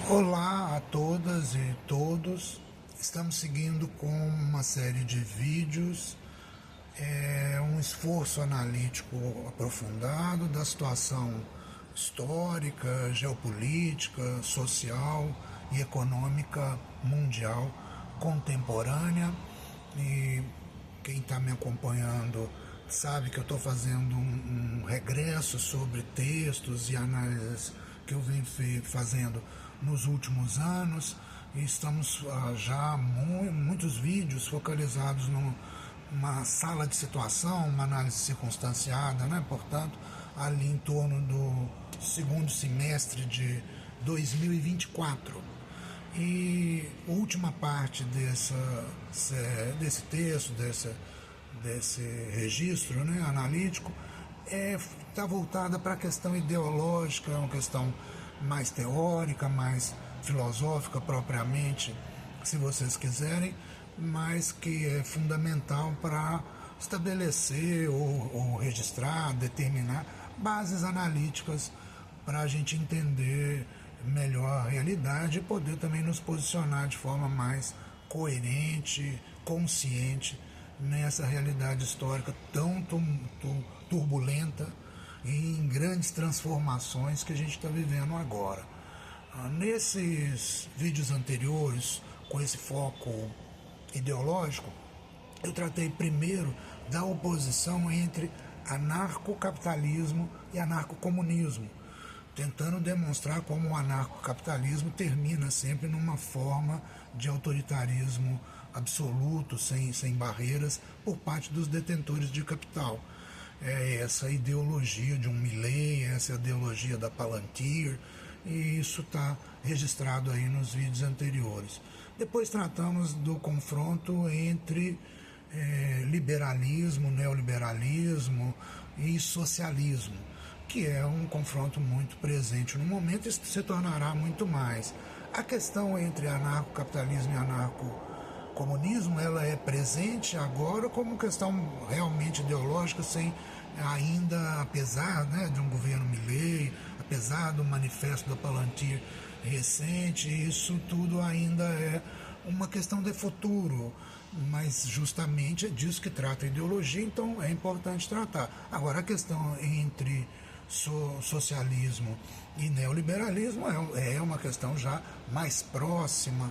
Olá a todas e todos. Estamos seguindo com uma série de vídeos, um esforço analítico aprofundado da situação histórica, geopolítica, social e econômica mundial contemporânea. E quem está me acompanhando sabe que eu estou fazendo um regresso sobre textos e análises que eu venho fazendo nos últimos anos, e estamos já muitos vídeos focalizados numa sala de situação, uma análise circunstanciada, né? Portanto, ali em torno do segundo semestre de 2024. E a última parte desse texto, desse registro, né, analítico, está voltada para a questão ideológica, é uma questão mais teórica, mais filosófica propriamente, se vocês quiserem, mas que é fundamental para estabelecer ou registrar, determinar bases analíticas para a gente entender melhor a realidade e poder também nos posicionar de forma mais coerente, consciente nessa realidade histórica tão turbulenta e em grandes transformações que a gente está vivendo agora. Nesses vídeos anteriores, com esse foco ideológico, eu tratei primeiro da oposição entre anarcocapitalismo e anarcocomunismo, tentando demonstrar como o anarcocapitalismo termina sempre numa forma de autoritarismo absoluto, sem barreiras, por parte dos detentores de capital. É essa ideologia de um Milley, essa ideologia da Palantir, e isso está registrado aí nos vídeos anteriores. Depois tratamos do confronto entre liberalismo, neoliberalismo e socialismo, que é um confronto muito presente no momento e se tornará muito mais. A questão entre anarcocapitalismo e anarcocomunismo, ela é presente agora como questão realmente ideológica, sem ainda, apesar, né, de um governo Milley, apesar do manifesto da Palantir recente, isso tudo ainda é uma questão de futuro, mas justamente é disso que trata a ideologia, então é importante tratar. Agora, a questão entre socialismo e neoliberalismo é uma questão já mais próxima,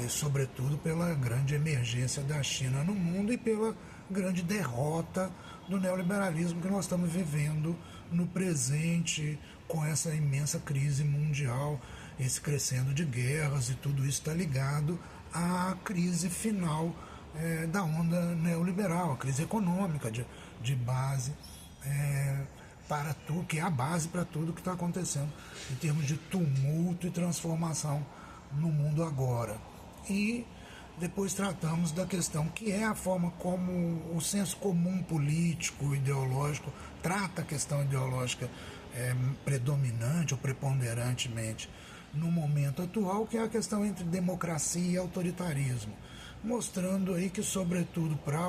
sobretudo pela grande emergência da China no mundo e pela grande derrota do neoliberalismo que nós estamos vivendo no presente, com essa imensa crise mundial, esse crescendo de guerras, e tudo isso está ligado à crise final da onda neoliberal, a crise econômica de base, para tudo, que é a base para tudo que está acontecendo em termos de tumulto e transformação no mundo agora. E depois tratamos da questão que é a forma como o senso comum político, ideológico, trata a questão ideológica predominante ou preponderantemente no momento atual, que é a questão entre democracia e autoritarismo, mostrando aí que, sobretudo para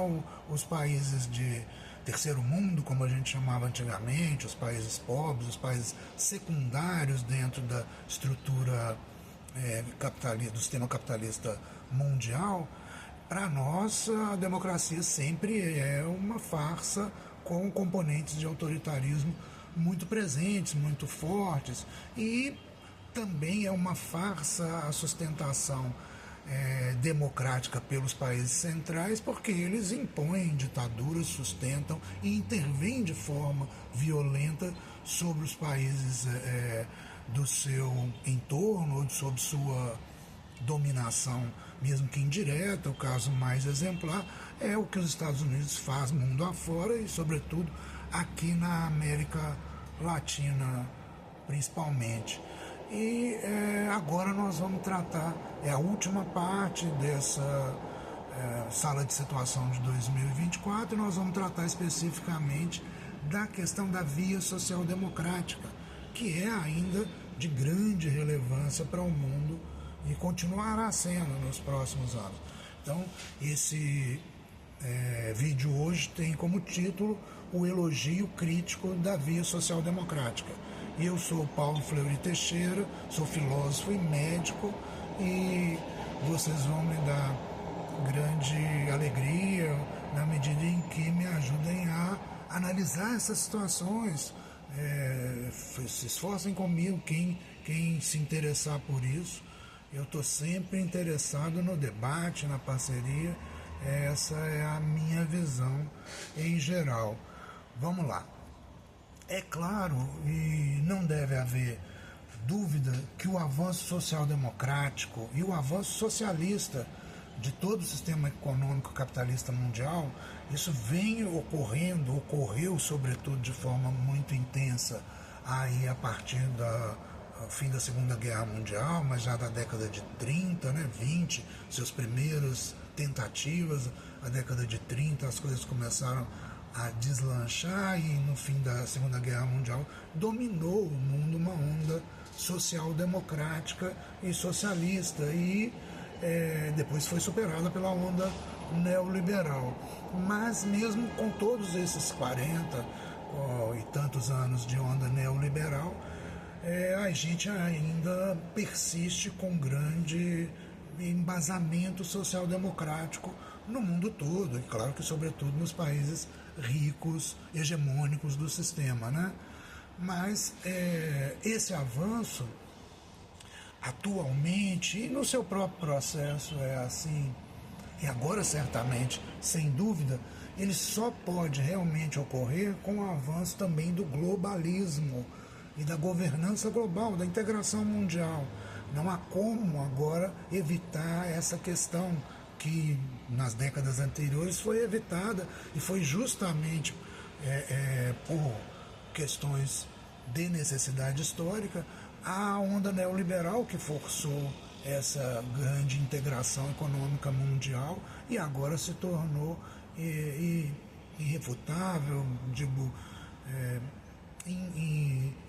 os países de terceiro mundo, como a gente chamava antigamente, os países pobres, os países secundários dentro da estrutura capitalista, do sistema capitalista mundial, para nós a democracia sempre é uma farsa com componentes de autoritarismo muito presentes, muito fortes, e também é uma farsa a sustentação democrática pelos países centrais, porque eles impõem ditaduras, sustentam e intervêm de forma violenta sobre os países do seu entorno ou sob sua dominação, mesmo que indireta. O caso mais exemplar é o que os Estados Unidos faz mundo afora e, sobretudo, aqui na América Latina, principalmente. E agora nós vamos tratar, é a última parte dessa sala de situação de 2024, e nós vamos tratar especificamente da questão da via social-democrática, que é ainda de grande relevância para o mundo e continuará sendo nos próximos anos. Então, esse vídeo hoje tem como título o elogio crítico da via social-democrática. Eu sou Paulo Fleury Teixeira, sou filósofo e médico, e vocês vão me dar grande alegria na medida em que me ajudem a analisar essas situações. Se esforcem comigo quem se interessar por isso. Eu estou sempre interessado no debate, na parceria. Essa é a minha visão em geral. Vamos lá. É claro, e não deve haver dúvida, que o avanço social-democrático e o avanço socialista de todo o sistema econômico capitalista mundial, isso vem ocorreu sobretudo de forma muito intensa aí a partir do fim da Segunda Guerra Mundial, mas já da década de 30, 20, seus primeiros tentativas, a década de 30 as coisas começaram a deslanchar, e no fim da Segunda Guerra Mundial dominou o mundo uma onda social-democrática e socialista, e depois foi superada pela onda neoliberal. Mas mesmo com todos esses 40 e tantos anos de onda neoliberal, a gente ainda persiste com grande embasamento social-democrático no mundo todo, e claro que sobretudo nos países ricos, hegemônicos do sistema, né? Mas esse avanço, atualmente, e no seu próprio processo é assim, e agora certamente, sem dúvida, ele só pode realmente ocorrer com o avanço também do globalismo e da governança global, da integração mundial. Não há como agora evitar essa questão que nas décadas anteriores foi evitada, e foi justamente por questões de necessidade histórica, a onda neoliberal que forçou essa grande integração econômica mundial, e agora se tornou irrefutável, digo,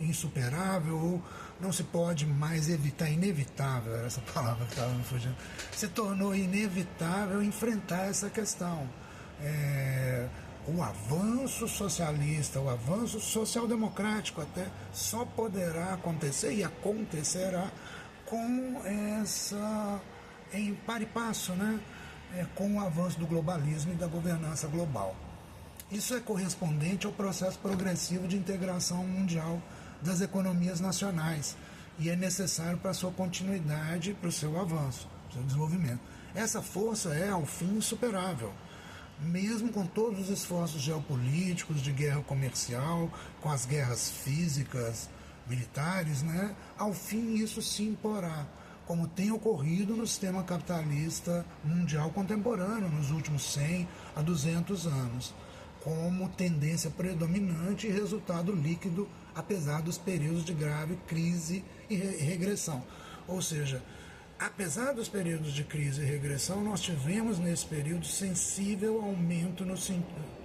insuperável, ou não se pode mais evitar, inevitável, era essa palavra que estava me fugindo, se tornou inevitável enfrentar essa questão. O avanço socialista, o avanço social-democrático até, só poderá acontecer, e acontecerá, com essa, em par e passo, né? Com o avanço do globalismo e da governança global. Isso é correspondente ao processo progressivo de integração mundial das economias nacionais, e é necessário para a sua continuidade, para o seu avanço, para o seu desenvolvimento. Essa força é, ao fim, insuperável. Mesmo com todos os esforços geopolíticos, de guerra comercial, com as guerras físicas, militares, né? Ao fim isso se imporá, como tem ocorrido no sistema capitalista mundial contemporâneo nos últimos 100 a 200 anos, como tendência predominante e resultado líquido, apesar dos períodos de grave crise e regressão. Ou seja, apesar dos períodos de crise e regressão, nós tivemos nesse período sensível aumento,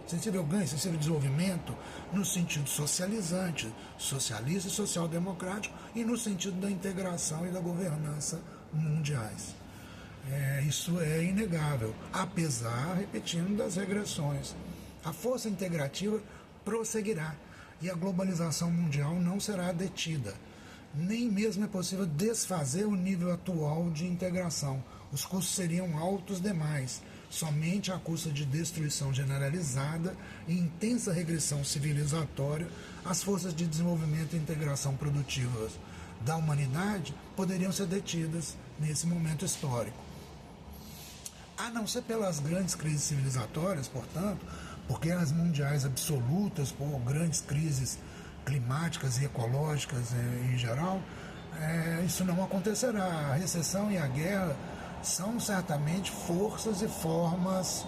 sensível ganho, sensível desenvolvimento no sentido socializante, socialista e social-democrático, e no sentido da integração e da governança mundiais. Isso é inegável, apesar, repetindo, das regressões. A força integrativa prosseguirá, e a globalização mundial não será detida. Nem mesmo é possível desfazer o nível atual de integração. Os custos seriam altos demais. Somente à custa de destruição generalizada e intensa regressão civilizatória, as forças de desenvolvimento e integração produtivas da humanidade poderiam ser detidas nesse momento histórico. A não ser pelas grandes crises civilizatórias, portanto, por guerras mundiais absolutas, por grandes crises climáticas e ecológicas em geral, isso não acontecerá. A recessão e a guerra são certamente forças e formas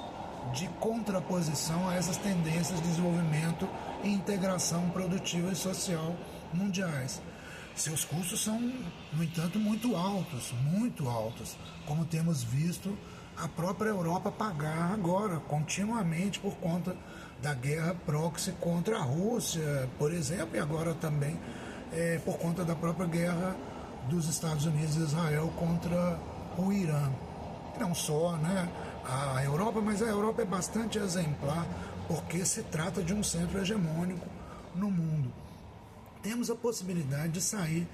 de contraposição a essas tendências de desenvolvimento e integração produtiva e social mundiais. Seus custos são, no entanto, muito altos, como temos visto a própria Europa pagar agora, continuamente, por conta da guerra proxy contra a Rússia, por exemplo, e agora também por conta da própria guerra dos Estados Unidos e Israel contra o Irã. Não só, né, a Europa, mas a Europa é bastante exemplar, porque se trata de um centro hegemônico no mundo. temos a possibilidade de sair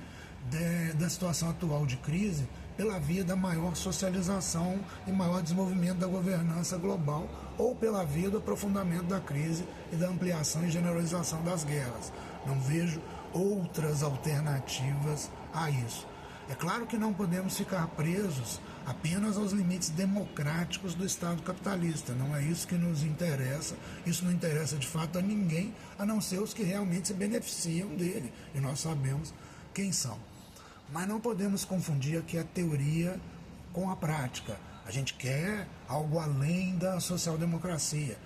da situação atual de crise pela via da maior socialização e maior desenvolvimento da governança global, ou pela via do aprofundamento da crise e da ampliação e generalização das guerras. Não vejo outras alternativas a isso. É claro que não podemos ficar presos apenas aos limites democráticos do Estado capitalista. Não é isso que nos interessa. Isso não interessa de fato a ninguém, a não ser os que realmente se beneficiam dele. E nós sabemos quem são. Mas não podemos confundir aqui a teoria com a prática. A gente quer algo além da social-democracia,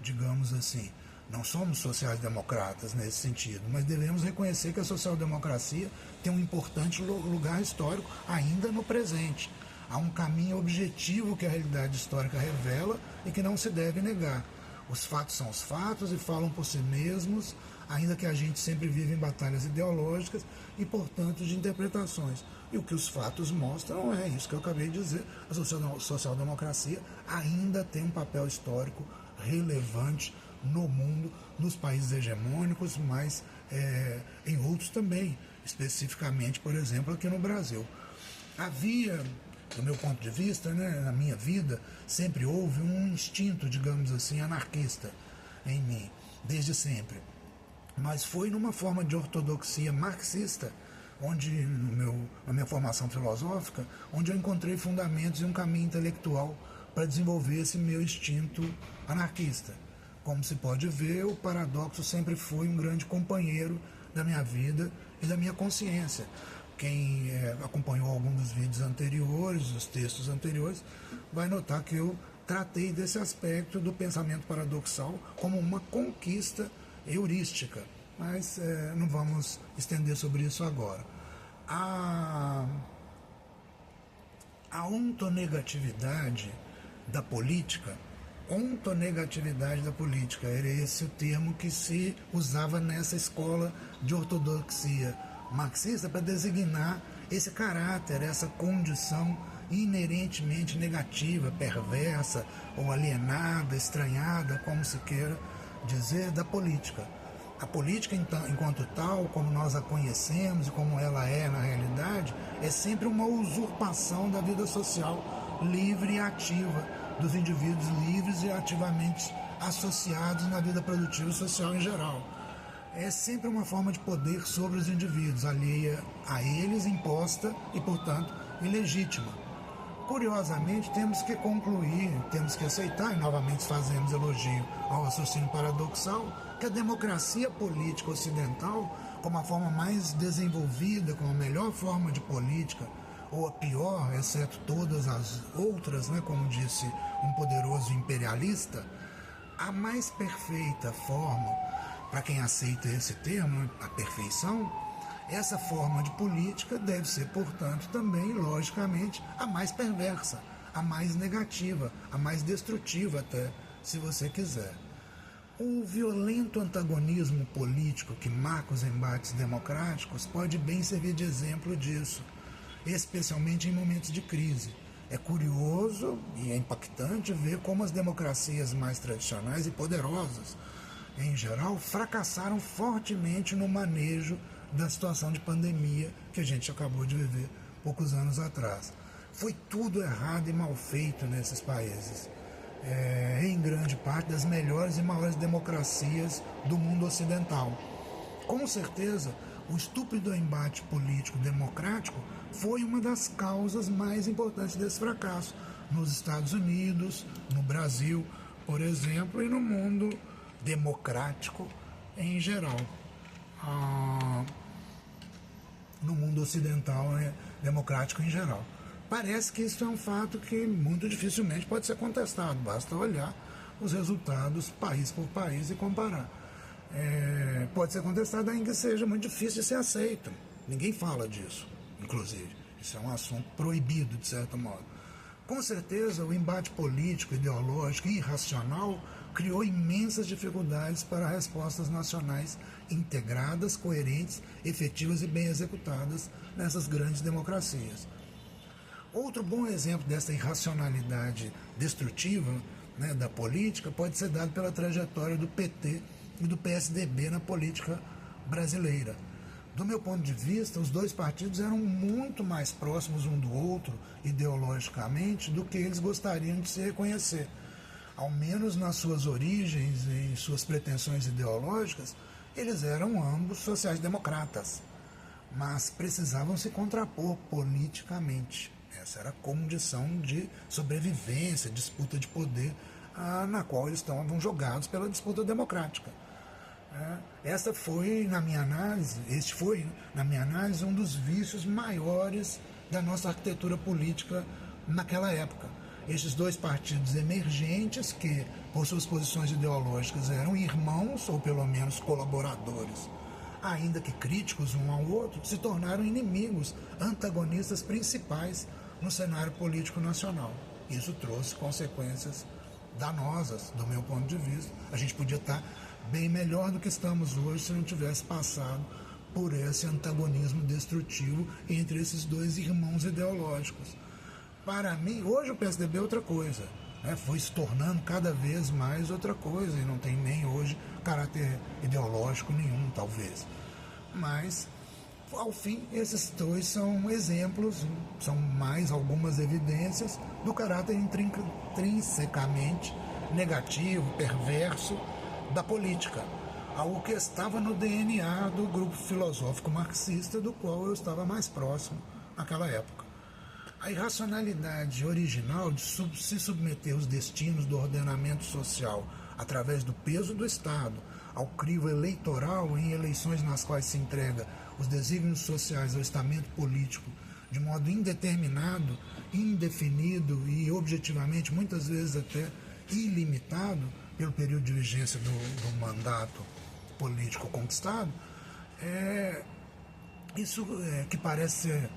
digamos assim. Não somos sociais-democratas nesse sentido, mas devemos reconhecer que a social-democracia tem um importante lugar histórico ainda no presente. Há um caminho objetivo que a realidade histórica revela e que não se deve negar. Os fatos são os fatos e falam por si mesmos, ainda que a gente sempre vive em batalhas ideológicas e, portanto, de interpretações. E o que os fatos mostram é isso que eu acabei de dizer. A social-democracia ainda tem um papel histórico relevante no mundo, nos países hegemônicos, mas em outros também, especificamente, por exemplo, aqui no Brasil. Havia, do meu ponto de vista, na minha vida, sempre houve um instinto, digamos assim, anarquista em mim, desde sempre. Mas foi numa forma de ortodoxia marxista, onde na minha formação filosófica, onde eu encontrei fundamentos e um caminho intelectual para desenvolver esse meu instinto anarquista. Como se pode ver, o paradoxo sempre foi um grande companheiro da minha vida e da minha consciência. Quem acompanhou algum dos vídeos anteriores, os textos anteriores, vai notar que eu tratei desse aspecto do pensamento paradoxal como uma conquista heurística. Mas não vamos estender sobre isso agora. A ontonegatividade da política, era esse o termo que se usava nessa escola de ortodoxia marxista para designar esse caráter, essa condição inerentemente negativa, perversa ou alienada, estranhada, como se queira dizer, da política. A política, então, enquanto tal, como nós a conhecemos e como ela é na realidade, é sempre uma usurpação da vida social livre e ativa, dos indivíduos livres e ativamente associados na vida produtiva e social em geral. É sempre uma forma de poder sobre os indivíduos, alheia a eles, imposta e, portanto, ilegítima. Curiosamente, temos que concluir, temos que aceitar, e novamente fazemos elogio ao raciocínio paradoxal, que a democracia política ocidental, como a forma mais desenvolvida, como a melhor forma de política, ou a pior, exceto todas as outras, como disse um poderoso imperialista, a mais perfeita forma, para quem aceita esse termo, a perfeição, essa forma de política deve ser, portanto, também, logicamente, a mais perversa, a mais negativa, a mais destrutiva até, se você quiser. O violento antagonismo político que marca os embates democráticos pode bem servir de exemplo disso, especialmente em momentos de crise. É curioso e é impactante ver como as democracias mais tradicionais e poderosas, em geral, fracassaram fortemente no manejo da situação de pandemia que a gente acabou de viver poucos anos atrás. Foi tudo errado e mal feito nesses países. Em grande parte das melhores e maiores democracias do mundo ocidental. Com certeza, o estúpido embate político democrático foi uma das causas mais importantes desse fracasso, nos Estados Unidos, no Brasil, por exemplo, e no mundo democrático em geral. No mundo ocidental, democrático em geral. Parece que isso é um fato que muito dificilmente pode ser contestado, basta olhar os resultados país por país e comparar. Pode ser contestado ainda que seja muito difícil de ser aceito. Ninguém fala disso, inclusive. Isso é um assunto proibido, de certo modo. Com certeza, o embate político, ideológico e irracional criou imensas dificuldades para respostas nacionais integradas, coerentes, efetivas e bem executadas nessas grandes democracias. Outro bom exemplo dessa irracionalidade destrutiva da política pode ser dado pela trajetória do PT e do PSDB na política brasileira. Do meu ponto de vista, os dois partidos eram muito mais próximos um do outro, ideologicamente, do que eles gostariam de se reconhecer. Ao menos nas suas origens e suas pretensões ideológicas, eles eram ambos sociais-democratas, mas precisavam se contrapor politicamente. Essa era a condição de sobrevivência, disputa de poder, na qual eles estavam jogados pela disputa democrática. Este foi, na minha análise, um dos vícios maiores da nossa arquitetura política naquela época. Estes dois partidos emergentes, que por suas posições ideológicas eram irmãos, ou pelo menos colaboradores, ainda que críticos um ao outro, se tornaram inimigos, antagonistas principais no cenário político nacional. Isso trouxe consequências danosas, do meu ponto de vista. A gente podia estar bem melhor do que estamos hoje se não tivesse passado por esse antagonismo destrutivo entre esses dois irmãos ideológicos. Para mim, hoje o PSDB é outra coisa, né? Foi se tornando cada vez mais outra coisa e não tem nem hoje caráter ideológico nenhum, talvez. Mas, ao fim, esses dois são exemplos, são mais algumas evidências do caráter intrinsecamente negativo, perverso da política, algo que estava no DNA do grupo filosófico marxista, do qual eu estava mais próximo naquela época. A irracionalidade original de se submeter os destinos do ordenamento social através do peso do Estado ao crivo eleitoral em eleições nas quais se entrega os desígnios sociais ao estamento político de modo indeterminado, indefinido e objetivamente muitas vezes até ilimitado pelo período de vigência do mandato político conquistado, isso que parece ser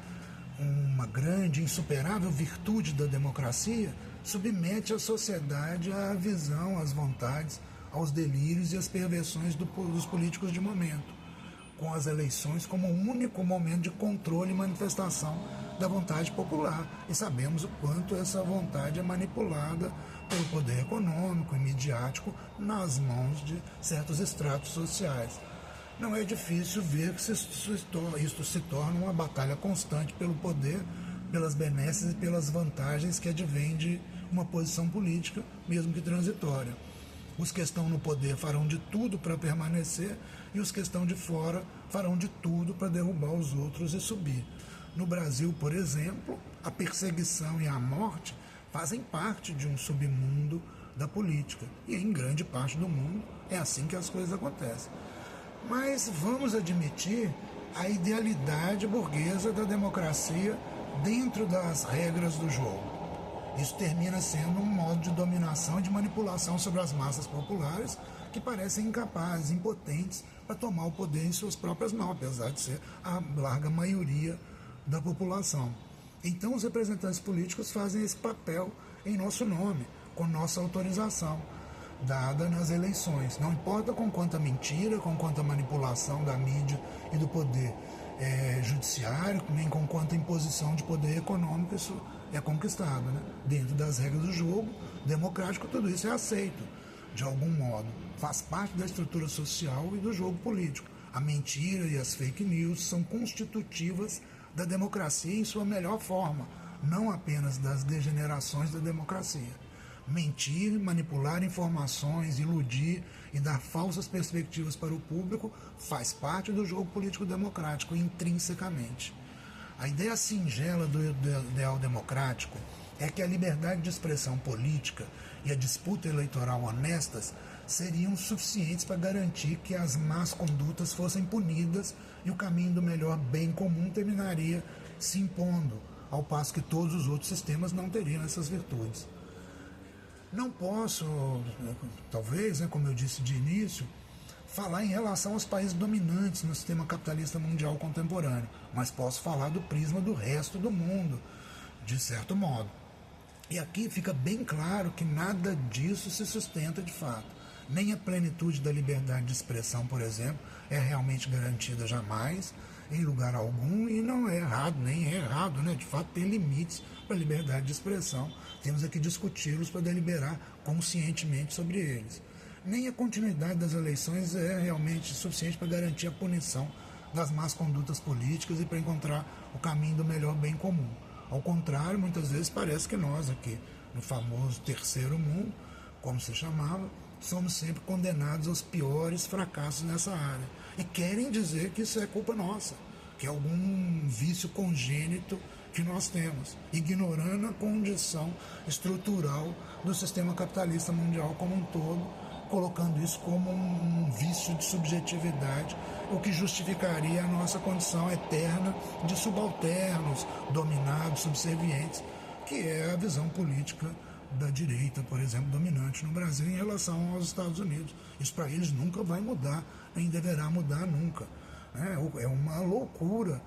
uma grande, insuperável virtude da democracia, submete a sociedade à visão, às vontades, aos delírios e às perversões dos políticos de momento, com as eleições como o único momento de controle e manifestação da vontade popular. E sabemos o quanto essa vontade é manipulada pelo poder econômico e midiático nas mãos de certos estratos sociais. Não é difícil ver que isto se torna uma batalha constante pelo poder, pelas benesses e pelas vantagens que advêm de uma posição política, mesmo que transitória. Os que estão no poder farão de tudo para permanecer e os que estão de fora farão de tudo para derrubar os outros e subir. No Brasil, por exemplo, a perseguição e a morte fazem parte de um submundo da política. E em grande parte do mundo é assim que as coisas acontecem. Mas vamos admitir a idealidade burguesa da democracia dentro das regras do jogo. Isso termina sendo um modo de dominação e de manipulação sobre as massas populares que parecem incapazes, impotentes para tomar o poder em suas próprias mãos, apesar de ser a larga maioria da população. Então os representantes políticos fazem esse papel em nosso nome, com nossa autorização, dada nas eleições. Não importa com quanta mentira, com quanta manipulação da mídia e do poder judiciário, nem com quanta imposição de poder econômico isso é conquistado, né? Dentro das regras do jogo democrático, tudo isso é aceito, de algum modo. Faz parte da estrutura social e do jogo político. A mentira e as fake news são constitutivas da democracia em sua melhor forma, não apenas das degenerações da democracia. Mentir, manipular informações, iludir e dar falsas perspectivas para o público faz parte do jogo político democrático intrinsecamente. A ideia singela do ideal democrático é que a liberdade de expressão política e a disputa eleitoral honestas seriam suficientes para garantir que as más condutas fossem punidas e o caminho do melhor bem comum terminaria se impondo, ao passo que todos os outros sistemas não teriam essas virtudes. Não posso, talvez, como eu disse de início, falar em relação aos países dominantes no sistema capitalista mundial contemporâneo, mas posso falar do prisma do resto do mundo, de certo modo. E aqui fica bem claro que nada disso se sustenta de fato. Nem a plenitude da liberdade de expressão, por exemplo, é realmente garantida jamais, em lugar algum, e não é errado, nem é errado, né? De fato tem limites para a liberdade de expressão. Temos aqui discuti-los para deliberar conscientemente sobre eles. Nem a continuidade das eleições é realmente suficiente para garantir a punição das más condutas políticas e para encontrar o caminho do melhor bem comum. Ao contrário, muitas vezes parece que nós aqui, no famoso terceiro mundo, como se chamava, somos sempre condenados aos piores fracassos nessa área. E querem dizer que isso é culpa nossa, que é algum vício congênito que nós temos, ignorando a condição estrutural do sistema capitalista mundial como um todo, colocando isso como um vício de subjetividade, o que justificaria a nossa condição eterna de subalternos, dominados, subservientes, que é a visão política da direita, por exemplo, dominante no Brasil em relação aos Estados Unidos. Isso para eles nunca vai mudar, nem deverá mudar nunca. É uma loucura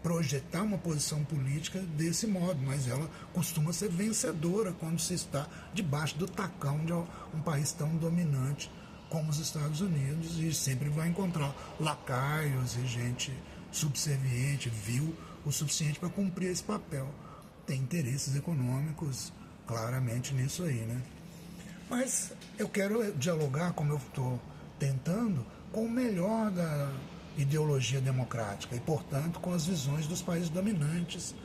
projetar uma posição política desse modo, mas ela costuma ser vencedora quando se está debaixo do tacão de um país tão dominante como os Estados Unidos, e sempre vai encontrar lacaios e gente subserviente, vil o suficiente para cumprir esse papel. Tem interesses econômicos claramente nisso aí, né? Mas eu quero dialogar, como eu estou tentando, com o melhor da ideologia democrática e, portanto, com as visões dos países dominantes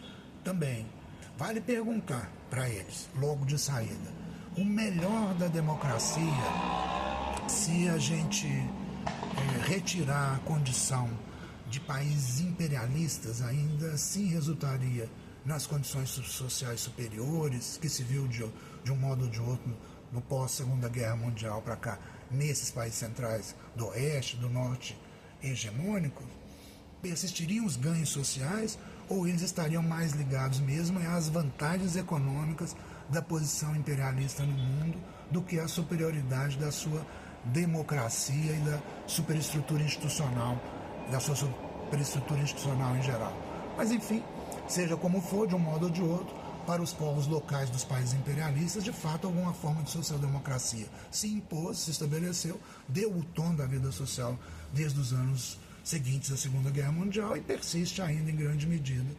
também. Vale perguntar para eles, logo de saída, o melhor da democracia, se a gente retirar a condição de países imperialistas, ainda assim resultaria nas condições sociais superiores, que se viu de um modo ou de outro no pós-Segunda Guerra Mundial para cá, nesses países centrais do Oeste, do Norte, hegemônicos, persistiriam os ganhos sociais ou eles estariam mais ligados mesmo às vantagens econômicas da posição imperialista no mundo do que à superioridade da sua democracia e da superestrutura institucional, em geral. Mas enfim, seja como for, de um modo ou de outro, para os povos locais dos países imperialistas, de fato, alguma forma de social-democracia se impôs, se estabeleceu, deu o tom da vida social desde os anos seguintes à Segunda Guerra Mundial e persiste ainda em grande medida,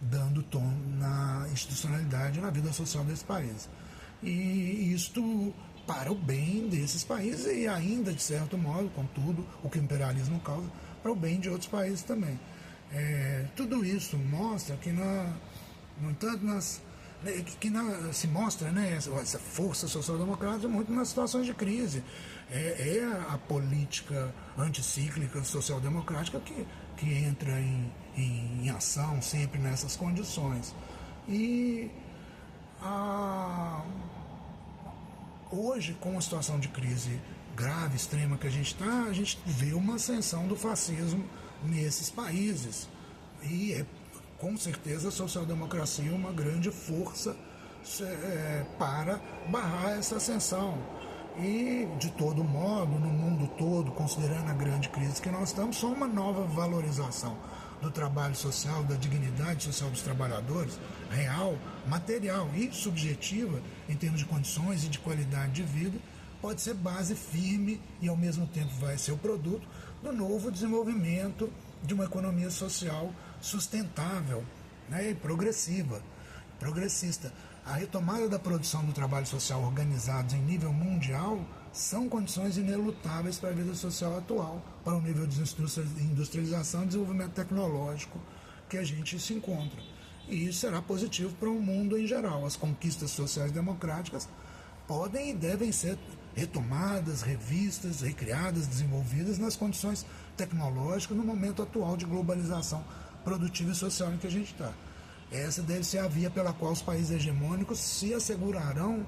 dando tom na institucionalidade e na vida social desse país. E isto para o bem desses países e ainda, de certo modo, com tudo o que o imperialismo causa, para o bem de outros países também. Tudo isso mostra que, no entanto, se mostra, né, essa força social-democrata muito nas situações de crise. É a política anticíclica social-democrática que entra em ação sempre nessas condições. E hoje, com a situação de crise grave, extrema que a gente está, a gente vê uma ascensão do fascismo nesses países. E com certeza a social-democracia é uma grande força para barrar essa ascensão. E, de todo modo, no mundo todo, considerando a grande crise que nós estamos, só uma nova valorização do trabalho social, da dignidade social dos trabalhadores, real, material e subjetiva, em termos de condições e de qualidade de vida, pode ser base firme e, ao mesmo tempo, vai ser o produto do novo desenvolvimento de uma economia social sustentável, né, e progressista. A retomada da produção do trabalho social organizados em nível mundial são condições inelutáveis para a vida social atual, para o nível de industrialização e desenvolvimento tecnológico que a gente se encontra. E isso será positivo para o mundo em geral. As conquistas sociais democráticas podem e devem ser retomadas, revistas, recriadas, desenvolvidas nas condições tecnológicas no momento atual de globalização produtiva e social em que a gente está. Essa deve ser a via pela qual os países hegemônicos se assegurarão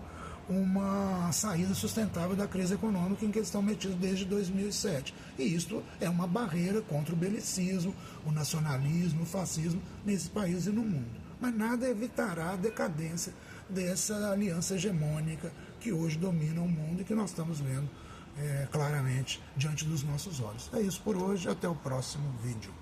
uma saída sustentável da crise econômica em que eles estão metidos desde 2007. E isto é uma barreira contra o belicismo, o nacionalismo, o fascismo nesses países e no mundo. Mas nada evitará a decadência dessa aliança hegemônica que hoje domina o mundo e que nós estamos vendo claramente diante dos nossos olhos. É isso por hoje, até o próximo vídeo.